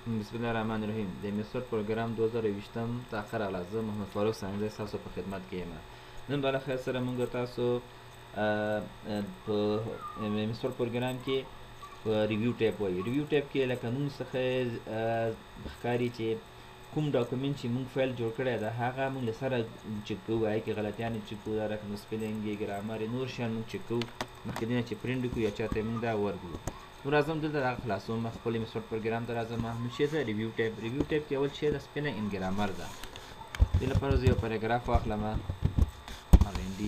بسم الله الرحمن الرحیم. د میسور پروګرام 2020 ته ښه راغلاست. زه محمد فاروق سانګزی ستاسو په خدمت کې یم. نن به له خیر سره موږ تاسو په میسور پروګرام کې په ریویو ټیپ وایي. ریویو ټیپ کې لکه نوم څخه ښکاري چې کوم ډاکومنټ چې موږ فایل جوړ کړی ده هغه موږ له سره چک کوو، هغې کې غلطیانې چک کوو، دا رقم سپیلنګ یې ګرامر یې نور شیان موږ چک کوو مخکې دې نه چې پرنټ کړو یا چاته موږ دا ورکړو. نو راځم دلته دغه خلاصوم، خپل میسور پروګرام ته راځم. نو شی ده ریویو ټیپ. ریویو ټیپ کې اول شی ده سپیلنګ ان ګرامر ده. دې لپاره زه یو پیراګراف واخلم RND.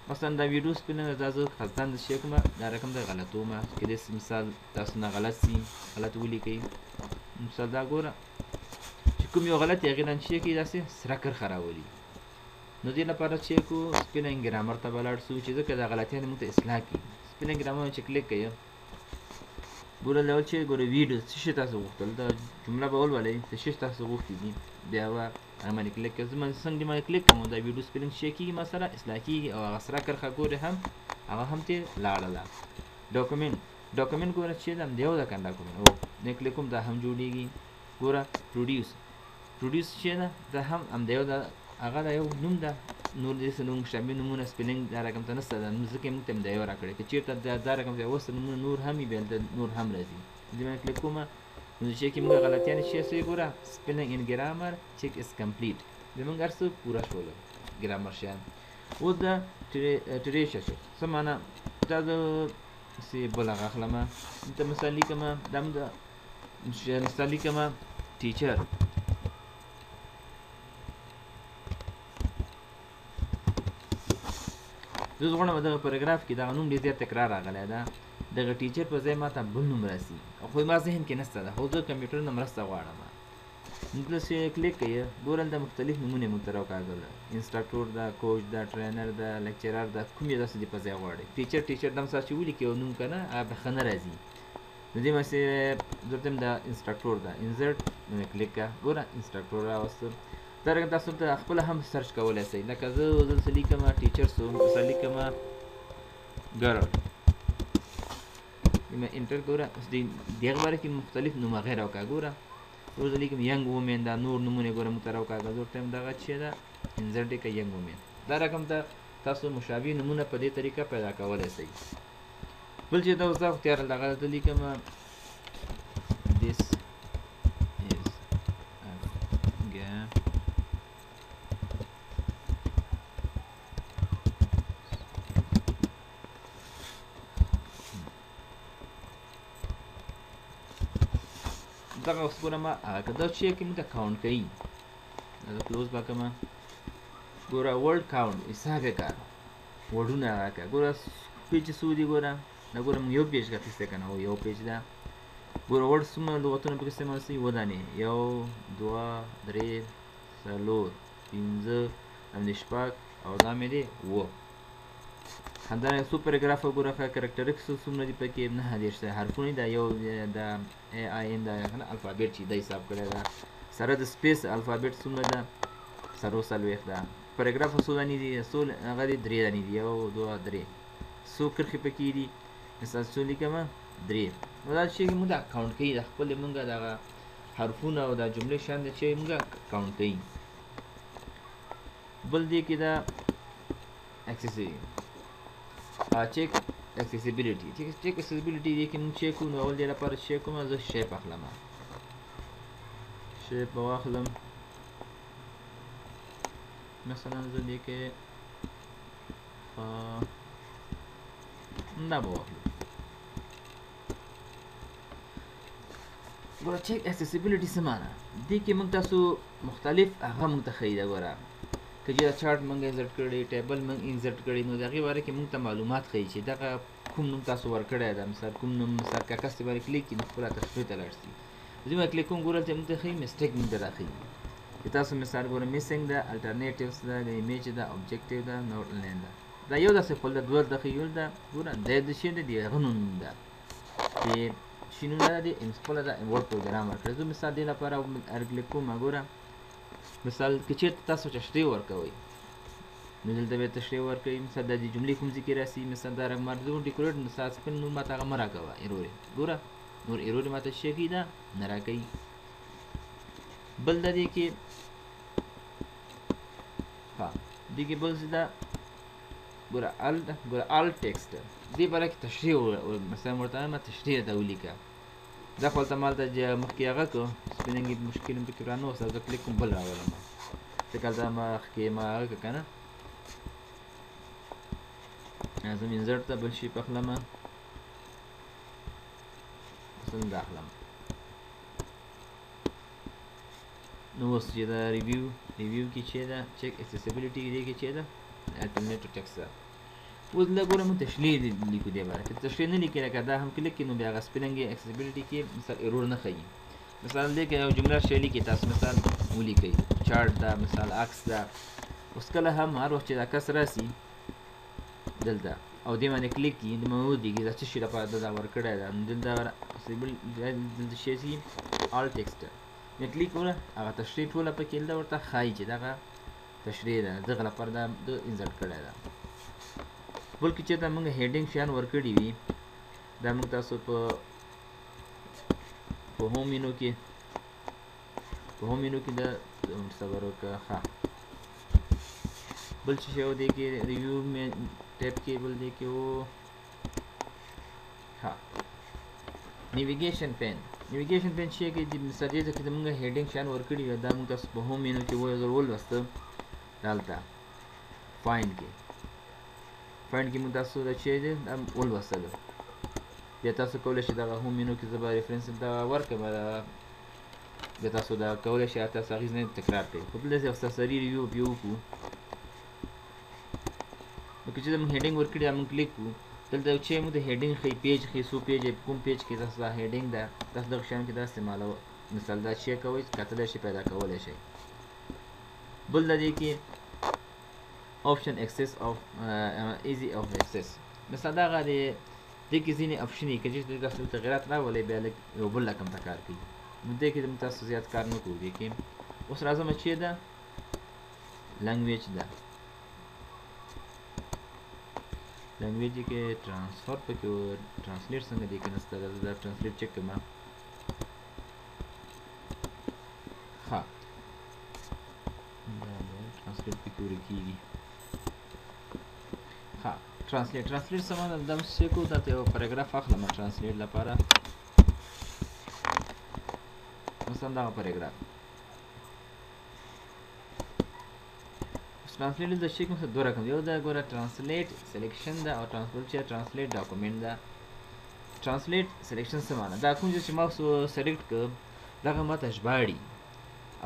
مثلا دا ویډیو سپیلنګ دا زه خزدان د شی کوم دا رقم د غلطومه کې دې مثال تاسو نه غلط سي غلط ولیکئ. مثال دا ګوره چې کوم یو غلط یې هغې نه شی کوي داسې سره کرښه راولي. نو دې لپاره چې کو سپیلنګ ګرامر ته به لاړ شو چې ځکه دا غلطیانې موږ ته اصلاح کړي. سپیلنګ ګرامر چې کلیک کوئ ګوره لول چې ګوره ویډیو څه شی تاسو غوښتل دا جمله به ولولئ څه شی تاسو غوښتي دي بیا به هغه باندې کلیک کوئ. زه څنګه باندې کلیک کوم دا ویډیو سپیلنګ شی کېږي ما سره اصلاح کېږي او هغه سره کرښه ګورې هم هغه هم ترې لاړله. ډاکومنټ ګوره چې دا همدې یو ده که ډاکومنټ او نه کلیک کوم دا هم جوړېږي. ګوره پروډیوس چې ده دا هم همدې یو ده، هغه د یو نوم ده، نور داسې نوم شامل نومونه سپیلنګ دا رقم ته نشته ده، ځکه موږ ته همدا یو راکړی. که چېرته دا رقم ته اوسه نومونه نور هم وي بیا دلته نور هم راځي. دې باندې کلیک کومه نو چې کې موږ غلطیانې شی څه ګوره سپیلنګ ان ګرامر چیک از کمپلیټ بیا موږ هر څه پوره شوله ګرامر شیان. اوس دا ټریشه شو څه معنا دا د سی بل هغه اخلمه دلته مثال لیکمه دا هم د مثال لیکمه ټیچر. زه غواړم دغه پاراګراف کې دغه نوم ډېر زیات تکرار راغلی ده، دغه ټیچر په ځای ما ته بل نوم راسي خو ما ذهن کې نشته ده، خو زه کمپیوټر نه مرسته غواړم. دلته کلیک کوئ ګوره هلته مختلف نومونه یې موږ ته راوکاږله، انسټرکټور ده، کوچ ده، ټرینر ده، لیکچرر ده، کوم یې داسې دې په ځای غواړئ. ټیچر دم سره چې ولیکئ یو نوم که نه هغه به ښه نه راځي. نو دې باندې دلته هم د انسټرکټور ده انزرټ نو کلیک کړه ګوره انسټرکټور راوسته. دا رقم تاسو ته خپله هم سرچ کولی شئ. لکه زه دلته لیکمه ټیچر سو مثال لیکمه ګرل انټر ګوره د هغې باره کې مختلف نوم هغې راوکړه. ګوره روز لیکم ینګ وومین دا نور نومونه ګوره موږ ته راوکاږه. زه ورته دغه چې ده انزرټ یې کړه ینګ وومین. دا رقم ته تاسو مشابه نومونه په دې طریقه پیدا کولی شئ. بل چې دا اوس دا اختیار دغه دلته لیکمه this is دغه اوس ګوره ما که دا چې کې موږ ته کاونټ کوي دا کلوز به کړمه. ګوره ورډ کاونټ حساب یې کړه ورډونه راکړه. ګوره پیج څو دي ګوره دا ګوره موږ یو پیج اخیستی که نه او یو پیج ده. ګوره ورډ څومره لغتونه پکې استعمال شوي 7 دانې 1 2 3 4 5 همدې 6 او دا مې دی 7. همدارنګه څو پیراګراف ګوره کرکټریکس څومره دي پکې 9 حرفونه دا یو د AIN دا الفابیټ چې دا حساب کړی ده سره د سپیس الفابیټ څومره ده 40 ده. پیراګراف څو دانې دي هغه دي 3 دانې دي 1 2 3 څو کرښې پکې دي مثال څو لیکمه 3. نو دا چې موږ دا کاونټ کوي د خپل موږ دغه حرفونه او دا جملې شان دي چې موږ کاونټ کوي. بل دی کې دا چیک اکسیسیبیلیټي. چیک اکسیسیبیلیټي دی کې موږ چیک کوو. نو اول دې لپاره چیک کوم زه شیپ اخلم شیپ به واخلم مثلا زه دې کې دا به واخلم. ګوره چیک اکسیسیبیلیټي څه معنا دې کې موږ تاسو مختلف هغه موږ ته ښیي ده. ګوره که چې دا چارټ موږ انزرټ کړی ټیبل موږ انزرټ کړی نو د هغې باره کې موږ ته معلومات ښیي چې دغه کوم نوم تاسو ورکړی ده. مثال کوم نوم مثال که کس باندې کلیک کړي نو خپله تشریح ته لاړ شي. زه باندې کلیک کوم ګوره چې موږ ته ښیي مسټیک موږ ته راښیي چې تاسو مثال ګوره میسنګ ده الټرنیټیوز ده د ایمیج ده اوبجیکټیو ده نوټ لاین ده. دا یو داسې خپل ده دوه دقیقې یول ده ګوره دا د شی ده د هغه نوم ده چې شي نوم ده د خپله ده ورډ پروګرام ورکړی. زه مثال دې لپاره کلیک کوم ګوره مثال که چېرته تاسو تشریح ورکوئ نو دلته به تشریح ورکوئ. مثال دا د جملې کوم ځای کې راسي مثال دا مرزون ډیکوریټ مثال خپل نور ما ته هغه مه راکوه ایرور ګوره نور ایرور ما ته شي کېده نه راکوي. بل د دې کې ها دې کې بل څه ده ګوره alt text دې باره کې تشریح مثلا ورته ما تشریح ته ولیکه دا خو هلته مالته مخکې هغه کړو سپیننګ مشکل هم پکې رانوسته زه کلیک کوم بل راولم ځکه هلته مخکې ما هغه کړه که نه زه منظر ته بل شي پخلمه مثلا دا اخلم نو اوس چې دا ریویو کې چې ده چک اکسیسیبلیټي دې کې چې ده الټرنیټیو ټیکسټ ده اوس لږ ګوره موږ تشریح لیکو دې باره کې تشریح نه لیکي لکه دا هم کلیک کړي نو بیا هغه سپیلنګ اکسیسیبلیټي کې مثال ایرور نه ښیي مثال دې کې یو جمله شی لیکي تاسو مثال ولیکئ چارټ ده مثال عکس ده اوس کله هم هر وخت چې دا کس راسي دلته او دې باندې کلیک کړي نو ودرېږي دا څه شي لپاره دا ورکړی ده نو دلته دلته شی سي alt text مې کلیک وکړه هغه تشریح ټوله پکې دلته ورته ښایي چې دغه تشریح ده دغه لپاره دا د انسرټ کړی ده بلکې چې دا موږ هیډینګ شیان ورکړي وي دا موږ تاسو په هوم مینو کې د صبر وکړه ښه بل څه شی و دې کې ریویو مې ټیپ کې بل دې کې و ها نیویګیشن پین چې کې د مثال دې کې موږ هیډینګ شیان ورکړي وي دا موږ تاسو په هوم مینو کې وایو ولوسته دلته فایند کې موږ تاسو دا چې دی دا ولوستلو بیا تاسو کولی شئ دغه هوم مینو کې زه به ریفرنس دا ورکړم بیا تاسو دا کولی شئ تاسو هغې نه تکرار کړئ خو دلته یو سرسري ریویو بیا وکړو نو که چې موږ هیډینګ ورکړي دا موږ کلیک کړو دلته چې موږ د هیډینګ ښیي پیج ښیي څو پیج کوم پیج کې تاسو دا هیډینګ ده تاسو دغه شیانو کې دا استعمالوئ مثال دا شی کوئ کتلی شئ پیدا کولی شئ بل د دې کې option access of easy of access مثلا دا غادي دې کې ځینې option یې که چې تاسو تغیرات راولئ بیا لږ یو بل رقم ته کار کوي نو دې کې تاسو زیات کار نه کوو دې کې اوس راځم چې ده لنګویج ده لنګویج کې ټرانسفر پکې ټرانسلیټ څنګه دې کې نشته دا ټرانسلیټ چک کړم ها دا ټرانسلیټ پکې ورکیږي ها ټرانسلیټ څه معنی دا څه کو دا ته یو پاراګراف اخلم ټرانسلیټ لپاره مثلا دا پاراګراف ट्रांसलेट د شي کوم څه دوه رقم یو دا ګوره ترانسلیټ سلیکشن دا او ترانسلیټ ډاکومنت دا ترانسلیټ سلیکشن څه معنی دا کوم چې ما سلیکټ ک دغه ماته ژباړي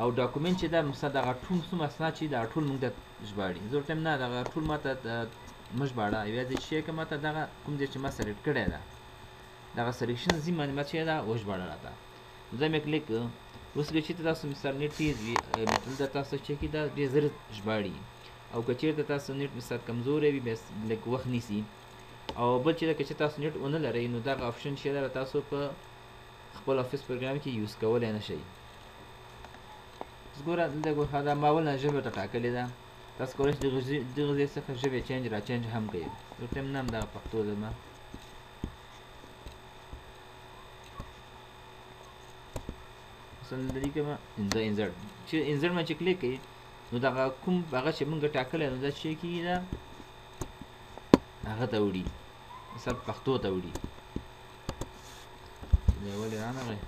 او ډاکومنت چې دا مثلا دغه ټول څومره اسناد چې دا ټول موږ ته ژباړي زه ټیم نه دغه ټول ماته مش باړه یو د شي کوم ته دغه کوم چې ما سلیکټ کړی دا دغه سلیکشن زی معنی ما چې دا وښ باړه راته زه مې کلیک اوس چې تاسو مثال نیټ تیز وي مطلب دا تاسو چې دا ډېر زر ژباړي او که چیرته تاسو نیټ مثال کمزوری وي بس لږ وخت نیسي او بل چې تاسو نیټ ونه لرئ نو دغه آپشن چې دا تاسو په خپل افیس پروګرام کې یوز کولی نه شئ ګوره دلته دا ما اول نه ژبه ته ټاکلې ده تاسو کولی شئ دغه ځای څخه ژبې چینج را چینج هم کوئ یو ټایم نه هم دغه پښتو ده ما مثلا دلته کومه انزرټ چې انزرټ ما چې کلیک کوئ نو دغه کوم هغه چې موږ ټاکلی نو دا چې کېږي دا هغه ته وړي مثال پښتو ته وړي دا ولې رانغی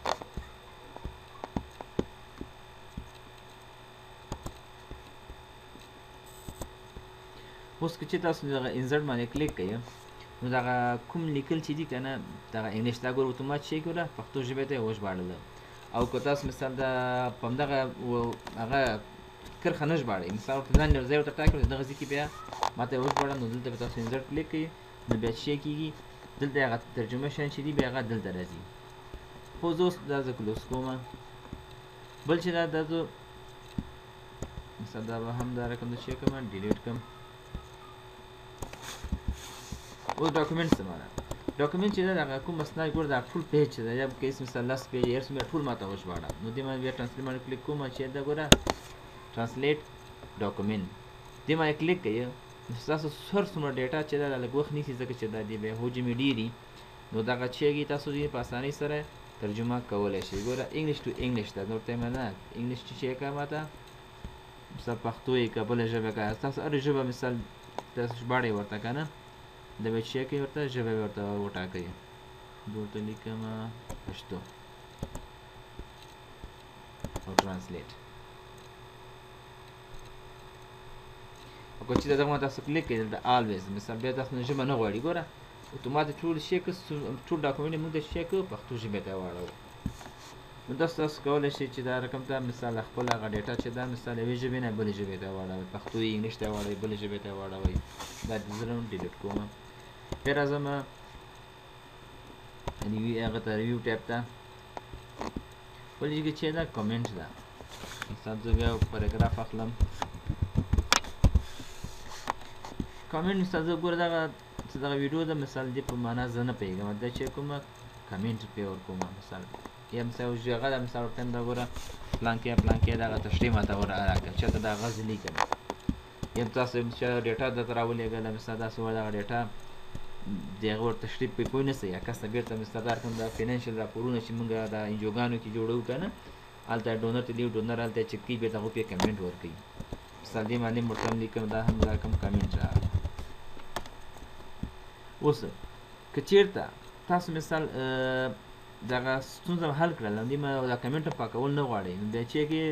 اوس که چې تاسو دغه انزرټ باندې کلیک کوئ نو دغه کوم لیکل چې دي که نه دغه انګلیش دا ګوره اتومات شی ګوره پښتو ژبې ته یې وژباړله او که تاسو مثال د په همدغه هغه کرښه نه ژباړئ مثال ورته ځان یو ځای ورته ټاکړئ دغه ځای کې بیا ماته یې وژباړه نو دلته به تاسو انزرټ کلیک کوئ نو بیا چې شی کېږي دلته هغه ترجمه شیان چې دي بیا هغه دلته راځي خو زه اوس دا زه کلوز کوم بل چې دا زه مثال دا به هم دا رقم د شی کوم ډیلیټ کړم اوس ډاکومنټ څه معنی ډاکومنټ چې دا دغه کوم اسناد ګوره دا ټول پیج چې دی یا که مثال 10 پیج یا ټول ماته وژباړه نو دې باندې بیا ټرانسلیټ باندې کلیک کوم چې دا ګوره translate document دې باندې کلیک کړئ نو تاسو هر څومره ډیټا چې دا لږ وخت نیسي ځکه چې دا دې به حجم ډېري نو دغه چېږي تاسو دې په اسانۍ سره ترجمه کولای شي. ګوره انګلیش ټو انګلیش ته نور ته نه انګلیش چې کا ماته مثال پښتو یې که بله ژبه که تاسو هره ژبه مثال تاسو ژباړئ ورته که نه د به چې کوي ورته ژبه یې ورته وټاکئ. دلته لیکمه پښتو او ترانسلیټ او که چې دغه تاسو کلیک کړئ دلته آلویز مثال بیا تاسو ژبه نه غواړي ګوره اتوماتیک ټول شی که ټول ډاکومنټ موږ د شی که پښتو ژبې ته واړو. نو تاسو کولی شئ چې دا رقم ته مثال خپل هغه ډیټا چې دا مثال یوې ژبې نه بلې ژبې ته واړوئ پښتو یې انګلیش ته واړوئ بلې ژبې ته واړوئ. دا زه نن ډیلیټ کوم. بیا راځم هغه ته ریویو ټیب ته بلې کې چې دا کامنټ ده مثال زه بیا پاراګراف اخلم کامنټ مثال زه ګوره دغه ویډیو د مثال دې په معنا زه نه پوهېږم دا چې کومه کامنټ پرې ورکوم مثال یا مثال هغه د مثال ورته دا ګوره پلانکې دغه تشریح ماته راکړه چېرته دا هغه زه لیکم یم تاسو چې ډیټا درته راولېږله مثال داسې وایي دغه ډیټا د هغه ور تشریح پرې پوه نه سئ یا کس ته بېرته مثال دا کوم د فینانشل راپورونه چې موږ د انجوګانو کې جوړوو که نه هلته ډونر ته لیو ډونر هلته چک کوي بېرته هغوی پرې کمنټ ورکوي مثال دې باندې ورته هم لیکم دا هم دا کوم کمنټ راغله. اوس که چېرته تاسو مثال دغه ستونزه حل کړل نو دې دا کمنټ پاکول نه غواړئ نو بیا چې کې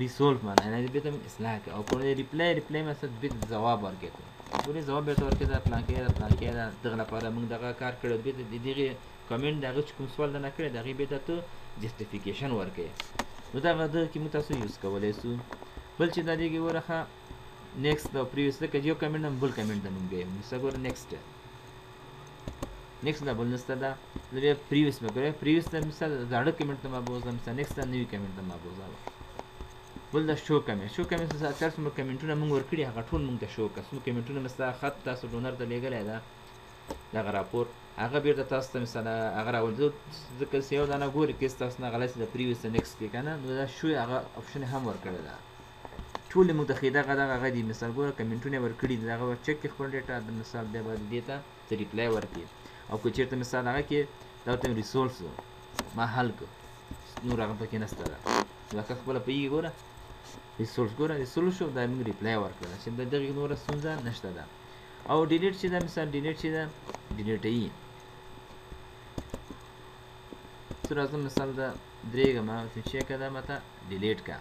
ریسولف معنا یعنې بېرته اصلاح کړئ او کوم ریپلی مثلا بېرته ځواب ورکړئ ګورې ځواب بېرته ورکړئ دا پلانکې ده دغه لپاره موږ دغه کار کړی بېرته د دغې کمنټ د هغه چې کوم سوال درنه کړی د هغې بېرته ته جسټیفیکیشن ورکړئ نو دغه دغه کې موږ تاسو یوز کولی سو. بل چې دا دې کې ګوره ښه نیکسټ او پریویس لکه یو کمنټ هم بل کمنټ ته موږ بیایو مثلا ګوره نیکسټ دا بل نسته ده زه بیا پریویس به ګورئ پریویس ته مثال زاړه کمنټ ته ما بوځم مثلا نیکسټ ته نوي کمنټ ته ما بوځم. بل دا شو کمنټ مثلا اتیا څومره کمنټونه موږ ورکړي هغه ټول موږ ته شو کړه څومره کمنټونه مثلا خط تاسو ډونر ته لېږلی ده دغه راپور هغه بېرته تاسو ته مثال هغه راولي ځکه چې یو دانه ګوري که تاسو نه غلط د پریویس ته نیکسټ کې که نه نو دا شو هغه اپشن هم ورکړی ده ټولې موږ ته ښیي دغه هغه دي مثال ګوره کمنټونه یې ورکړي دي هغه ور چک کړي خپل ډیټا د مثال بیا به دې ته څه ریپلی ورکړي او که چېرته مثال هغه کې دا ورته ریسولف ما حل کړ نور هغه پکې نسته ده نو هغه خپله پوهېږي ګوره ریسولف شو دا موږ ریپلی ورکړله چې د دغې نوره ستونزه نشته ده. او ډیلیټ چې ده مثال ډیلیټ چې ده ډیلیټوي زه راځم مثال د درېږمه چې که ده ماته ډیلیټ که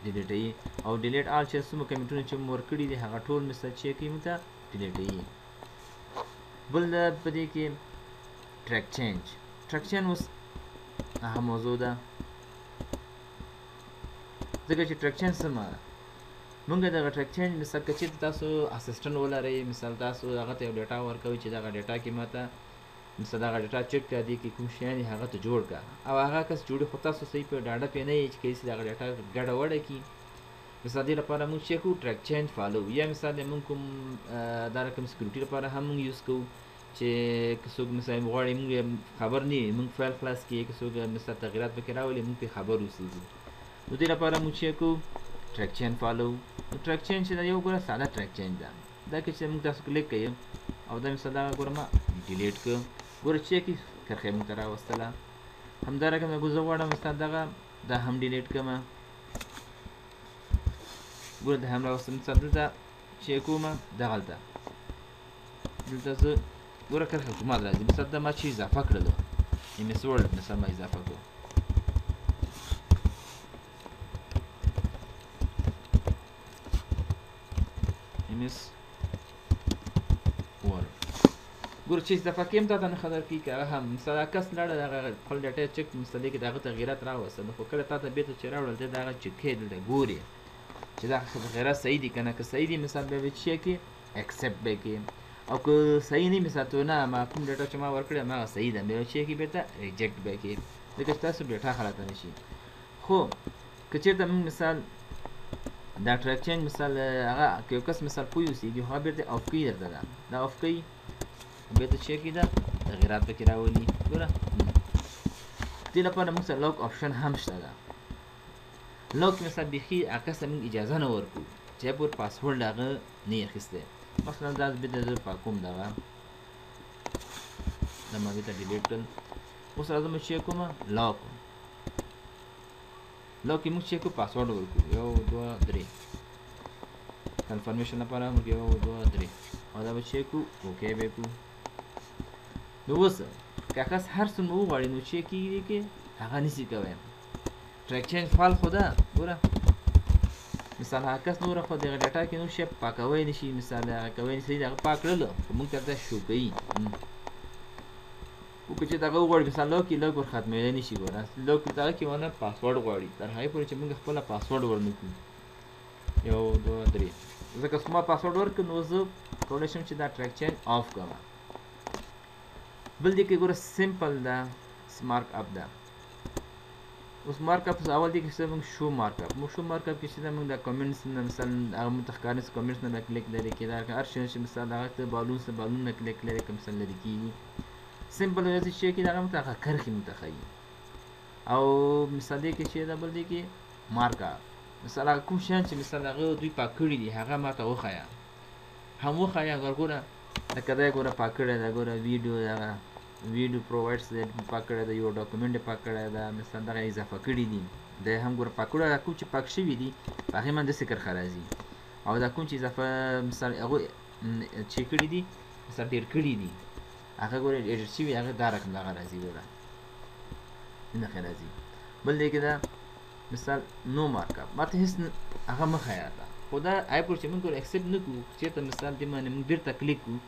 ډیلیټوي او ډیلیټ آل چې څومره کمنټونه چې مو ورکړي دي هغه ټول مثال چې کوي موږ ته ډیلیټوي. بل په دې کې ټریک چینج اوس هغه موضوع ده ځکه چې ټریک چینج څه معنا موږ دغه ټریک چینج مثال که چېرته تاسو اسسټنټ ولرئ مثال تاسو هغه ته یو ډیټا ورکوئ چې دغه ډیټا کې ماته مثال دغه ډیټا چک کړه دې کې کوم شیان دي هغه ته جوړ کړه او هغه کس جوړي خو تاسو صحیح په ډاډه پرې نه یئ چې کیسې دغه ډیټا ګډه وډه کړي مثال دې لپاره موږ چې کوو ټریک چینج فالو یا مثال موږ کوم دا رقم سکیورټي لپاره هم موږ یوز کوو چې که څوک مثال غواړي موږ خبر نه وي موږ فایل خلاص کړي که څوک مثال تغیرات پکې راولي موږ پرې خبر اوسېږو نو دې لپاره موږ چې کوو ټریک چینج فالو. نو ټریک چینج چې دا یو ګوره ساده ټریک چینج ده دا که چې موږ تاسو کلیک کوئ او دا مثال دغه ګوره ما ډیلیټ کړ ګوره چې کې کرښه موږ ته راوستله همدارنګه زه غواړم مثال دغه دا هم ډیلیټ کړمه ګوره دا هم راوستم مثال دلته چې کومه دغلته دلته زه ګوره کرښه کومه راځي مثال دا ما چې اضافه کړلو MS Word مثال ما اضافه کړو MS Word ګوره چې اضافه کړم تا ته نه خبر کېږي که هغه هم مثال هغه کس لاړه دغه خپل ډیټا یې چک مثال دې کې د هغه تغیرات راوسته نو خو کله تا ته بېرته چې راوړل دی د هغه چک کوې دلته ګورې چې دا تغیرات صحیح دي که نه که صحیح دي مثال بیا به چې کې اکسپټ به یې او که صحیح نه مثال ته نه ما کوم ډیټا چې ما ورکړې هماغه صحیح ده بیا چې کې بېرته ریجکټ به یې ځکه چې تاسو ډیټا خلاصه نه شي. خو که چېرته موږ مثال دا ټریک چینج مثال هغه که یو کس مثال پوه اوسېږي هغه بېرته آف کوي درته ده دا آف کوي بېرته چې کې ده تغیرات پکې راولي ګوره دې لپاره موږ سره لاک آپشن هم شته ده لاک مثال بیخي هغه کس ته موږ اجازه نه ورکوو چې پور پاسورډ هغه نه یې اخیستی مثلا دا بېرته زه پاکوم دغه دا ما بیرته ډیلیټ کړل. اوس راځم چیک کوم لاک کې موږ چیک کوو پاسورډ ورکړو 1 2 3 کنفرمیشن لپاره موږ 1 2 3 او دا به چیک کوو اوکې به کوو. نو اوس که کس هر څه مو وغواړي نو چیک کیږي کې هغه نشي کوی. ټریک چینج فال خو ده ګوره مثال هغه کس نوره خو دغه ډاټا کې نور شی پاکوی نشي مثال هغه کوی نشي دغه پاک کړلو خو موږ ته دا شو کوي او که چې دغه وغواړي مثال لوک ور ختمېدلی نشي ګوره لوک دغه کې ونه پاسورډ غواړي تر هغې پورې چې موږ خپله پاسورډ ورنه کړو 1 2 3 ځکه چې ما پاسورډ ورکړ نو زه کولی شم چې دا ټریک چینج آف کړم. بل دې کې ګوره سمپل ده مارک اپ ده. اوس مارک اپ اول دې کې چې موږ شو مارک اپ کې چې موږ د کمنټس نه مثلا هغه متخکارنس کمنټس نه کلیک لري کې دا هر شي چې مثلا هغه ته بالون نه کلیک لري کوم څه لري کېږي سمپل وایي چې کې دا متخکر کرخي متخیل او مثال دې کې چې دا بل دې کې مارک اپ مثلا کوم شي چې مثلا هغه دوی پاکړي دي هغه ماته وخایا هم وخایا ګوره لکه دا ګوره پاکړه دا ګوره ویډیو پرووایډز د پاکړه د یو ډاکومنټ پاکړه دا مثلا دا اضافه کړی دي د هم ګوره پاکړه کوم چې پاک شوی دي هغه من د سکر خرازي او دا کوم چې اضافه مثلا هغه چې کړی دي مثلا ډیر کړی دي هغه ګوره ایډیټ شوی هغه دا رقم دا راځي ګوره نه خرازي. بل دی کې دا مثال نو مارک اپ ماته هیڅ هغه مخه یاده خدا آی پر چې موږ اکسپټ نه کوو چې ته مثال دې باندې موږ بیرته کلیک کوو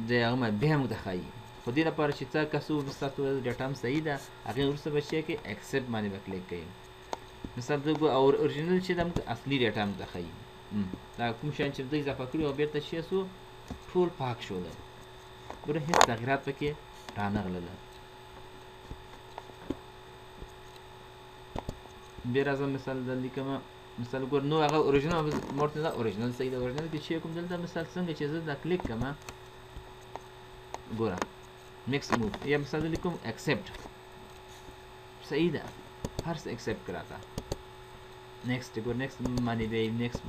د هغه ما به موږ د خایي خو دې لپاره چې څه کسو مثال ډاټا هم صحیح ده هغه وروسته به شي کې اکسپټ باندې به کلیک کوي مثال دغه او اورجینل چې د اصلي ډاټا هم د خایي دا کوم شان چې دوی اضافه کړي او بیرته شي سو ټول پاک شول ګوره هیڅ تغیرات پکې رانغلل. بیا راځم مثال د لیکم مثال ګور نو هغه اوریجنال مرته دا اوریجنال صحیح ده اوریجنال کې چې کوم دلته مثال څنګه چې زه دا کلیک کوم ګوره نیکست موو یا مثال لیکم اکسپټ صحیح ده هر څه اکسپټ کراته نیکست ګور نیکست باندې دی نیکست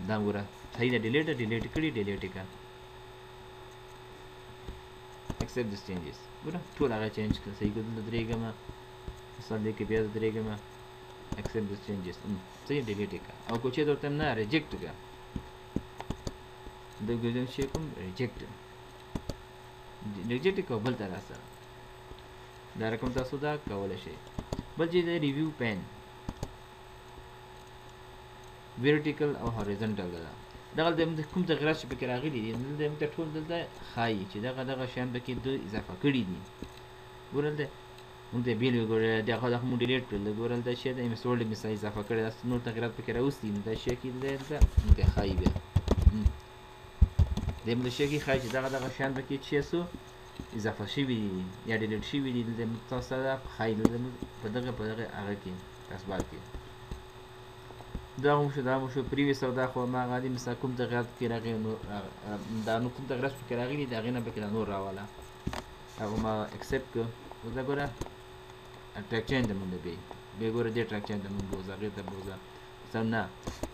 دا ګوره صحیح ده ډیلیټ کړي ډیلیټ کړه اکسپټ دس چینجز ګوره ټول هغه چینج کړه صحیح ګوره درېګم مثال دې کې بیا درېګم accept these changes صحیح ډیلیټ کړه او کوچې درته نه ریجیکټ کړه د ګوزم شي کوم ریجیکټ کړه بل تر سره دا رقم تاسو دا کولای شئ. بل چې د ریویو پین ورټیکل او هوریزونټل ده دغه د کوم تغیرات چې پکې راغلي دي دلته ټول دلته ښایي چې دغه شیان پکې دوی اضافه کړي دي ګورل ده موږ ته بیل وګورئ دغه موږ ډیلیټ کړل ګورل دا شی د انسټال مثلا اضافه کړی دا نور تغیرات پکې راوستي دا شی کې دلته موږ ښایي بیا دمه شی کې ښایي چې دغه شیان پکې چې سو اضافه شوي دي یا ډیلیټ شوي دي د تاسو دا ښایي په دغه هغه کې تاسبار کې دا مو شو پریویس او دا خو ما غادي مثلا کوم تغیرات کې راغلي نو دا نو کوم تغیرات پکې راغلي دا غینه پکې نور راواله هغه ما اکسپټ کړ دا ګوره ټریک چینج د مونږ به ګوره دې ټریک چینج د مونږ بوزا غیر ته بوزا څنګه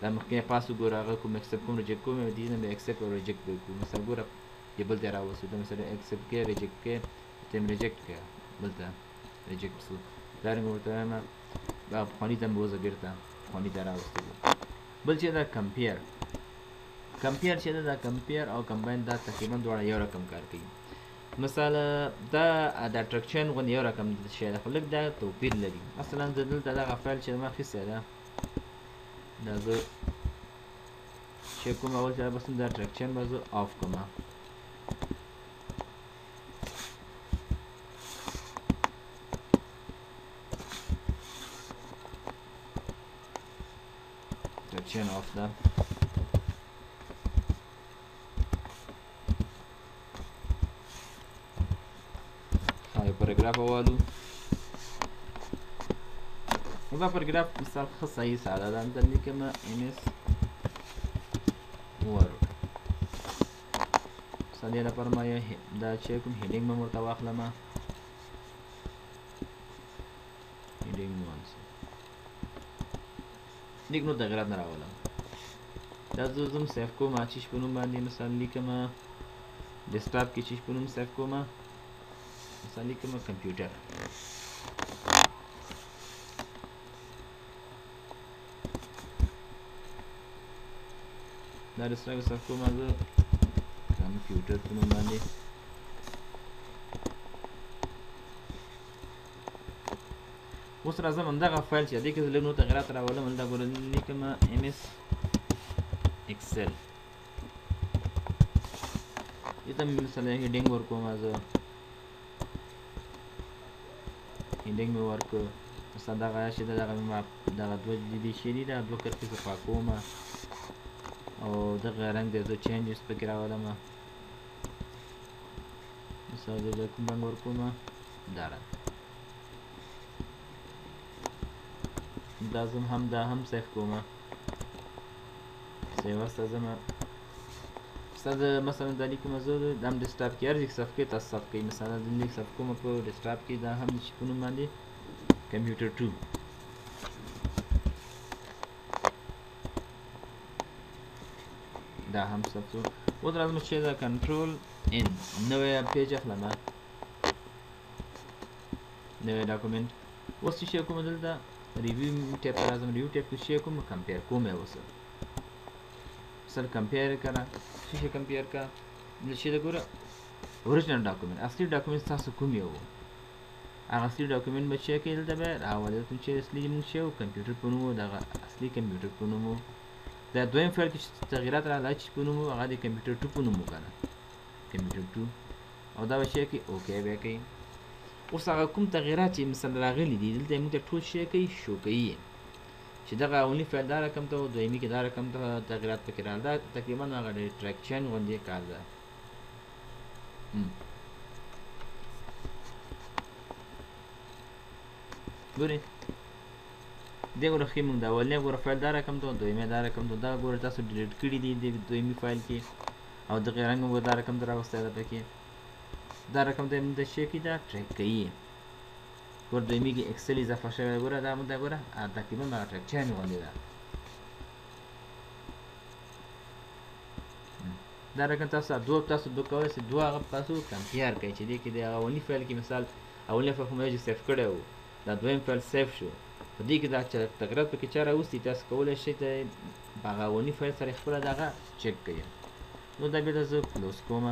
دا مخکې پاسو ګوره هغه کوم اکسپټ کوم ریجیکټ کوم دې نه به اکسپټ او ریجیکټ کوم مثلا ګوره یې بل ته راوځو دا مثلا اکسپټ کې ریجیکټ کې تم ریجیکټ کې بل ته ریجیکټ سو دا رنګ ورته ما دا خونی ته بوزا بیرته خونی ته راوځو. بل چې دا کمپیر چې دا کمپیر او کمباین دا تقریبا دواړه یو رقم کار کوي مثلا دا ټریکشن غو یو رقم شی ده خو لږ دا توپیر لري مثلا دلته دغه فایل چې ما خیسته ده دا زه چې کوم اول چې بس دا ټریکشن به زه آف کوم ټریکشن آف ده پاراګراف والو دا پاراګراف مثال خاص صحیح ساده ده اندر لیکم ام اس ورډ ساده لپاره ما دا چې کوم هیډینګ مې ورته واخلم هیډینګ وانس لیک نو تغیرات نه راولم دا زم سیف کوم اچیش په نوم باندې مثال لیکم ډیسکټاپ کې چې په نوم سیف کوم مثلا لیکم کمپیوټر دا ډیسکټاپ سیف کوم زه کمپیوټر په نوم باندې اوس راځم همدغه فایل چې دې کې زه لږ نور تغیرات راولم همدا ګوره لیکم MS Excel دې ته مثلا هیډینګ ورکوم زه هیډینګ مې ورکړ مثلا دغه شی دغه دوه دې شی دي دا دوه کرښې زه پاکوم او دغه رنګ دی زه چینجز پکې راولم مثلا زه کوم رنګ ورکوم دا رنګ دا زم هم دا هم سیف کوم سیو استازم استاد مثلا دا لیکم زه د هم ډیسکټاپ کې هر ځای صفحې تاسو صف کوي مثلا د لیک صف کوم په ډیسکټاپ کې دا هم شي په نوم باندې کمپیوټر 2 دا هم صف کوم اوس راځم چې دا کنټرول ان نوې پیج اخلم نوې ډاکومنت اوس چې کوم دلته ریویو ټیب راځم ریویو ټیب کې شي کوم کمپیر کوم اوسه سر کمپیر کرا شي کمپیر کا نشي دا ګوره اوریجنل ډاکومنت اصلي ډاکومنت تاسو کوم یو هغه اصلي ډاکومنت به چیک کړئ دلته به راولئ چې اصلي موږ شو کمپیوټر په نوم دغه اصلي کمپیوټر په نوم دا دویم فایل کې تغیرات راغلي چې په نوم هغه د کمپیوټر 2 په نوم وکړه کمپیوټر 2 او دا به شي کې اوکې به کوي اوس هغه کوم تغیرات چې مثلا راغلي دي دلته موږ ته ټول شي کوي شو کوي چې دغه اونلی فایل دا رقم ته او دویمي کې دا رقم ته تغیرات پکې راغلي دا تقریبا هغه د ټریکشن غوندې کار ده ګورئ دې ګوره ښي موږ د اولنی ګوره فایل دا رقم ته او دویمي دا رقم ته دا ګوره تاسو ډیلیټ کړي دي د دویمي فایل کې او دغه رنګ موږ دا رقم ته راوستی ده پکې دا رقم ته موږ د شی کې دا ټریک کوي ګوره دویمي کې اکسل اضافه شوی ګوره دا موږ ګوره تقریبا هغه ټریکشن غوندې ده دا رقم تاسو دوه کولی شئ دوه هغه تاسو کمپیر کړئ چې دې کې د هغه اولني فایل کې مثال اولنی فایل خو مې سیف کړی و دا دویم فایل سیف شو په دې کې دا تغیرات پکې چا راوستي تاسو کولی شئ ته هغه اولني فایل سره خپله دغه چک کړئ نو دا بیا زه کلوز کوم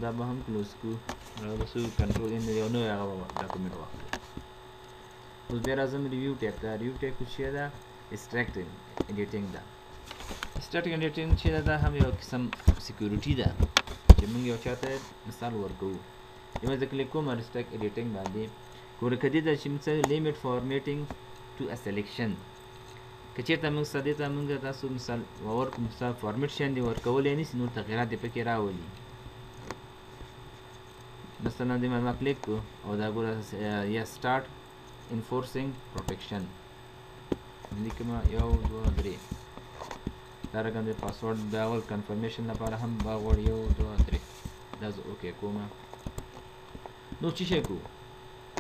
دا به هم کلوز کړو راوباسو کنټرول ان یو نوی هغه ډاکومنټ واخلو اوس بیا راځم ریویو ټیب ته ریویو ټیب کې چې ده ایکسټریکټینګ ایډیټینګ ده ایکسټریکټینګ ایډیټینګ چې ده هم یو قسم سکیورټي ده چې موږ یو چاته مثال ورکوو یو زه کلیک کوم ایکسټریکټ ایډیټینګ باندې ګوره که دې ته چې مثلا لیمیټ فارمیټینګ ټو ا سلیکشن که چېرته موږ دې ته موږ تاسو مثال ورکړو مثال فارمیټ شیان دې ورکولی نه شي نور تغیرات دې پکې راولي مثلا دې ما کلیک کړو او دا ګوره یا سټارټ انفورسینګ پروټیکشن لیکم یو دوه درې دا رقم د پاسورډ د اول کنفرمیشن لپاره هم باغوړ یو دوه درې دا زه اوکې کوم نو چې شی کوو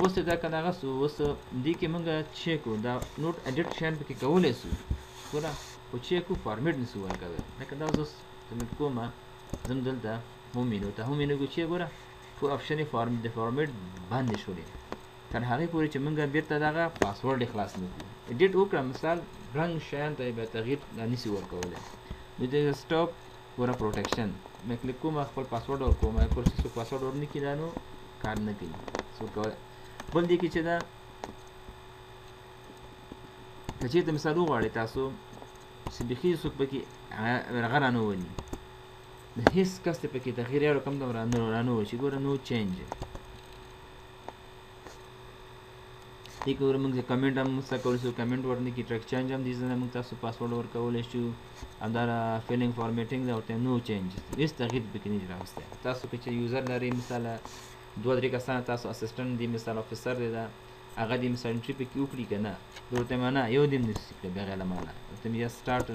اوس دا که دغه سو اوس دې کې موږ چې کوو دا نوټ ایډیټ شیان پکې کولی سو ګوره خو چې کوو فارمیټ نسو ورکوی لکه دا زه سبمیټ کوم ځم دلته هوم مینو ته هوم مینو کې چې ګوره ټول آپشن یې د فارمیټ باندې شولې تر هغې پورې چې موږ بیرته دغه پاسورډ یې خلاص نه کړو ایډیټ وکړه مثال رنګ شیان ته یې بیا تغییر نسي ورکولی نو د سټاپ ګوره پروټیکشن مې کلیک کوم خپل پاسورډ ورکوم کور چې څوک پاسورډ ورنکړي دا نو کار نه کوي څوک بل دې کې چې دا که چېرته مثال وغواړئ تاسو چې بیخي څوک پکې هغه رانولي هیڅ کس ته پکې تغییر یا رقم ته رانوول شي ګوره نو چینج دې کې ګوره موږ کمنټ هم څه کولی شو کمنټ ورنکړي ټریک چینج هم دې ځای موږ تاسو پاسورډ ورکولی شو همداره فیلینګ فارمیټینګ ده ورته نو چینج هېڅ تغییر پکې نه شي راوستی تاسو که چې یوزر لرئ مثال دوه درې کسان تاسو اسسټنټ دی مثال افیسر دی دا هغه دې مثال انټري پکې وکړي که نه زه ورته یم نه یو دې هم نشي کړی بغیر له ما نه ورته یم یا سټارټ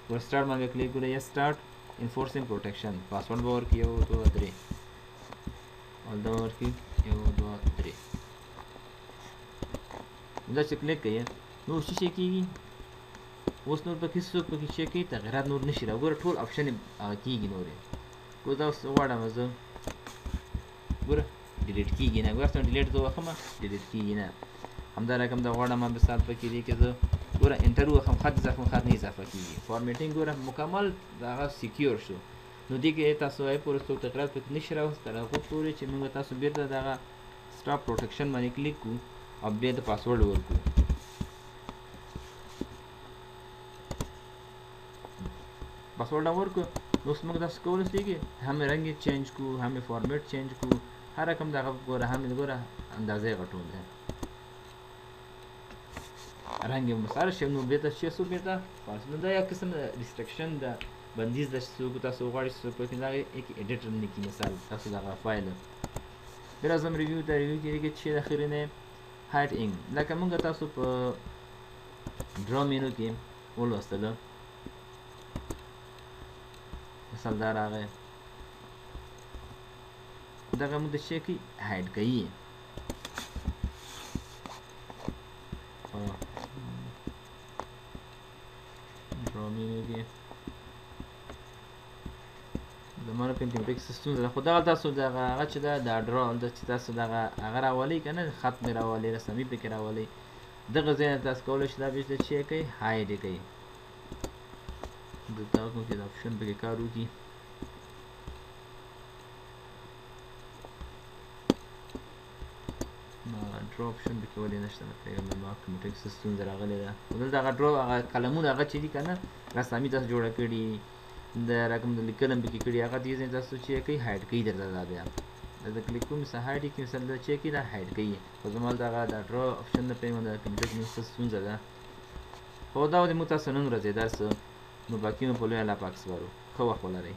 ګوره سټارټ باندې کلیک کړو یا سټارټ انفورسینګ پروټیکشن پاسورډ به ورکړي یو دوه درې او دا ورکړي یو دوه درې دا چې کلیک کوي نو څه شی کېږي اوس نور پکې څوک پکې چیک کوي تغیرات نور نشي را ګوره ټول آپشن هغه کېږي نورې ګوره دا اوس غواړم زه ګوره ډیلیټ کېږي نه ګوره څنګه ډیلیټ زه وخم ډیلیټ کېږي نه همدا رقم دا غواړم مثال پکې دی کې زه ګوره انټر وخم خط اضافه خط نه اضافه کېږي فارمیټینګ ګوره مکمل هغه سیکیور شو نو دې کې تاسو وایي پورې څوک تغیرات پکې نشي راوست تر هغه پورې چې موږ تاسو بیرته دغه سټاپ پروټیکشن باندې کلیک کړو او بیا د پاسورډ ورکړو پاسورډ ورکړو نو اوس موږ تاسو کولی شئ چې هم رنګ یې چینج کړو هم یې فارمیټ چینج کړو هر رقم دغه ګوره هم یې ګوره اندازه یې غټول دی رنګ یې مسار شي نو بیرته چې څو بیرته نو دا یو قسم ریسترکشن ده بندیز ده چې څوک تاسو غواړئ چې څوک پکې دغه یې ایډیټ نه کړي مثال تاسو دغه فایل بیا راځم ریویو ته ریویو کې چې د اخرې نه هایډینګ لکه موږ تاسو په ډرا مینو کې ولوستله مثال دا راغی دغه موږ د شي کې هایډ کوي ډرا مینو کې زمانه پینټینګ ټیکس ستونزه ده خو دغه تاسو دغه هغه چې ده دا ډرا چې تاسو دغه هغه راولئ که نه خط مې راولئ رسمي پکې راولئ دغه ځای نه تاسو کولی شئ دا بیرته چې یې کوئ هایډ یې کوئ دلته کوم چې دا اپشن پکې کار وکړي ډرا اپشن پکې ولې نشته نه پوهېږم زما کوم ټیکس ستونزه راغلې ده خو دلته هغه ډرا هغه قلمونه هغه چې دي که نه رسامي تاسو جوړه کړي د رقم د لیکل هم پکې کړي هغه دې ځای تاسو چې یې کوئ هایډ کوي درته دا بیا دلته کلیک کوم مثلا هایډ یې کړي مثلا دا چې یې کوي دا هایډ کوي خو زما دغه دا ډرا اپشن نه پوهېږم د کمپیوټر کې مې څه ستونزه ده خو دا د موږ تاسو نن ورځې درس نو باقي مو په لوی الله پاک سپارو ښه وخت ولرئ